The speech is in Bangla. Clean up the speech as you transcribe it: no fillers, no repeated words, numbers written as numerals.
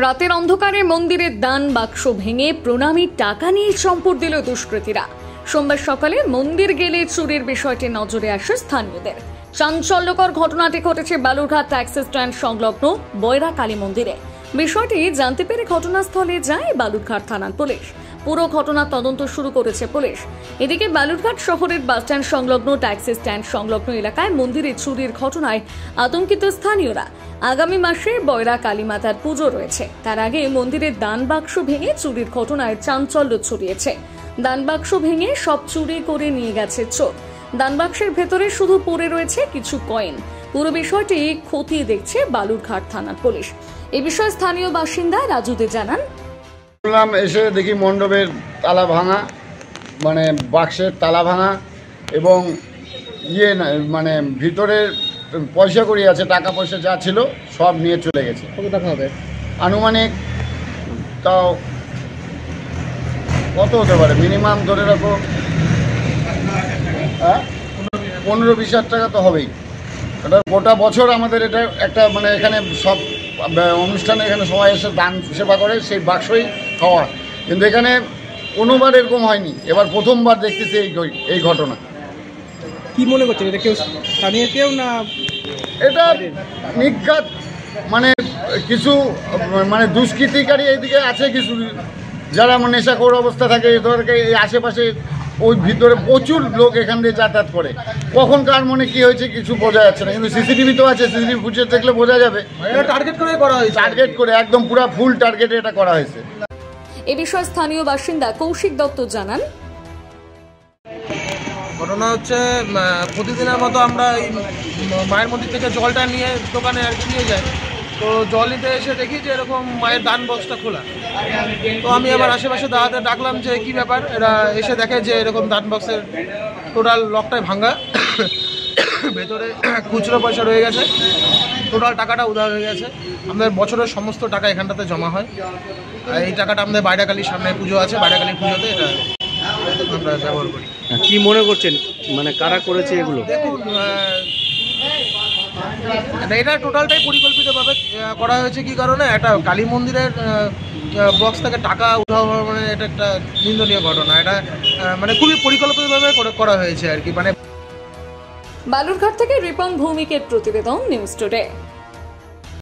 রাতের অন্ধকারে মন্দিরের দান বাক্স ভেঙে প্রণামীর টাকা নিয়ে চম্পট দিল দুষ্কৃতীরা। সোমবার সকালে মন্দির গেলে চুরির বিষয়টি নজরে আসে স্থানীয়দের। চাঞ্চল্যকর ঘটনাটি ঘটেছে বালুরঘাট ট্যাক্সি স্ট্যান্ড সংলগ্ন বয়রা কালী মন্দিরে। বিষয়টি জানতে পেরে ঘটনাস্থলে যায় বালুরঘাট থানার পুলিশ। পুরো ঘটনার তদন্ত শুরু করেছে পুলিশ। এদিকে বালুরঘাট শহরের বাসস্ট্যান্ড সংলগ্ন ট্যাক্সি স্ট্যান্ড সংলগ্ন এলাকায় মন্দিরে চুরির ঘটনায় আতঙ্কিত স্থানীয়রা। আগামী মাসে বয়রা কালী মাতার পুজো রয়েছে, তার আগে মন্দিরের দান বাক্স ভেঙে চুরির ঘটনায় চাঞ্চল্য ছড়িয়েছে। দান বাক্স ভেঙে সব চুরি করে নিয়ে গেছে চোর। দান বাক্সের ভেতরে শুধু পড়ে রয়েছে কিছু কয়েন। পুরো বিষয়টি খতিয়ে দেখছে বালুরঘাট থানার পুলিশ। এ বিষয়ে স্থানীয় বাসিন্দা রাজু দে জানান, এসে দেখি মণ্ডপের তালা ভাঙা, মানে বাক্সের তালা ভাঙা এবং ভিতরের পয়সা কড়ি আছে, টাকা পয়সা যা ছিল সব নিয়ে চলে গেছে। কত টাকা হবে আনুমানিক? তাও কত হতে পারে, মিনিমাম ধরে রাখো 15-20 টাকা তো হবেই। এটা গোটা বছর আমাদের এটা একটা এখানে সব অনুষ্ঠানে এখানে সবাই এসে দান সেবা করে, সেই বাক্সই খাওয়া। কিন্তু এখানে কোনোবার এরকম হয়নি, এবার প্রথমবার দেখতেছি এই ঘটনা। কি মনে করছেন, এটা কেউ স্থানীয় কেউ না এটা নিঘাত কিছু দুষ্কৃতিকারী এইদিকে আছে, কিছু যারা নেশাখোর অবস্থা থাকে এই আশেপাশে, ওই ভিতরে প্রচুর লোক এখান দিয়ে যাতায়াত করে। কখন কার মনে কি হয়েছে কিছু বোঝা যাচ্ছে না, কিন্তু সিসিটিভি তো আছে, সিসিটিভি ফুটেজ দেখলে বোঝা যাবে। টার্গেট করে করা হয়েছে, টার্গেট করে একদম পুরো ফুল টার্গেটে এটা করা হয়েছে। এ বিষয়ে স্থানীয় বাসিন্দা কৌশিক দত্ত জানান, ঘটনা হচ্ছে প্রতিদিনের মতো আমরা এই মায়ের মন্দির থেকে জলটা নিয়ে দোকানে আর কি নিয়ে যাই। তো জল নিতে এসে দেখি যে এরকম মায়ের দান বক্সটা খোলা। তো আমি আবার আশেপাশে দাদাদের ডাকলাম যে কি ব্যাপার। এরা এসে দেখে যে এরকম দান বক্সের টোটাল লকটাই ভাঙা, ভেতরে খুচরো পয়সা রয়ে গেছে, টোটাল টাকাটা উধার হয়ে গেছে। আমাদের বছরের সমস্ত টাকা এখানটাতে জমা হয়। আর এই টাকাটা আমাদের বাইরাকালীর সামনে পুজো আছে, বাইরাকালী পুজোতে এটা আমরা ব্যবহার করি। কি মনে করছেন, কারা করেছে এগুলো? দেখুন, এটা টোটালটাই পরিকল্পিতভাবে করা হয়েছে। কি কারণে একটা কালী মন্দিরের বক্স থেকে টাকা উঠাও, এটা একটা নিন্দনীয় ঘটনা। এটা খুবই পরিকল্পিতভাবে করা হয়েছে আর কি। বালুরঘাট থেকে রিপন ভৌমিকের প্রতিবেদন, নিউজ টুডে।